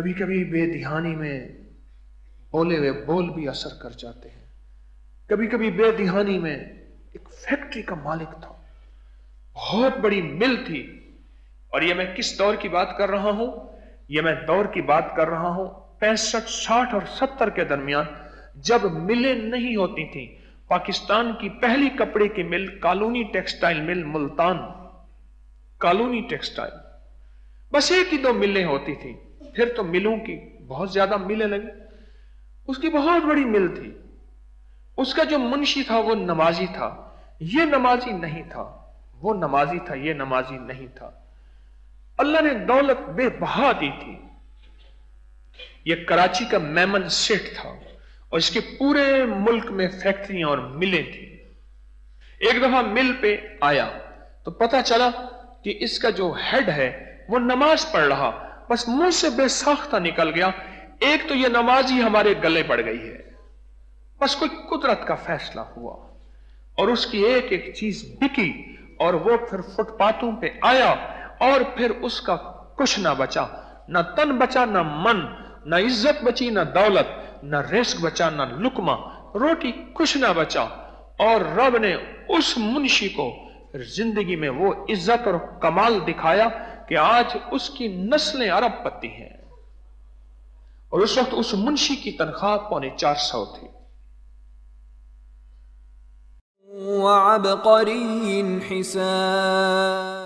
کبھی کبھی بے دھیانی میں بولے ہوئے بول بھی اثر کر جاتے ہیں. کبھی کبھی بے دھیانی میں ایک فیکٹری کا مالک تھا، بہت بڑی مل تھی. اور یہ میں کس دور کی بات کر رہا ہوں؟ یہ میں دور کی بات کر رہا ہوں 65، 60 اور 70 کے درمیان، جب ملیں نہیں ہوتی تھیں. پاکستان کی پہلی کپڑے کی مل colony textile mill Multan, colony textile, بس ایک ہی دو ملیں ہوتی تھیں. پھر تو ملوں کی بہت زیادہ ملیں لگی. اس کی بہت بڑی مل تھی. اس کا جو منشی تھا وہ نمازی تھا، یہ نمازی نہیں تھا. وہ نمازی تھا، یہ نمازی نہیں تھا. اللہ نے دولت بے بہا دی تھی. یہ کراچی کا میمن سیٹ تھا اور اس کے پورے ملک میں فیکٹریاں اور ملیں تھیں. ایک دفعہ مل پہ آیا تو پتا چلا کہ اس کا جو ہیڈ ہے وہ نماز پڑھ رہا، بس منہ سے بے ساختہ نکل گیا، ایک تو یہ نمازی ہمارے گلے پڑ گئی ہے. بس کوئی قدرت کا فیصلہ ہوا اور اس کی ایک ایک چیز بکی اور وہ پھر فٹ پاتھوں پہ آیا اور پھر اس کا کچھ نہ بچا، نہ تن بچا، نہ من، نہ عزت بچی، نہ دولت، نہ رزق بچا، نہ لقمہ روٹی، کچھ نہ بچا. اور رب نے اس منشی کو زندگی میں وہ عزت اور کمال دکھایا کہ آج اس کی نسلیں ارب پتی ہیں. اور اس وقت اس منشی کی تنخواہ 450 تھی. وعبقری حسان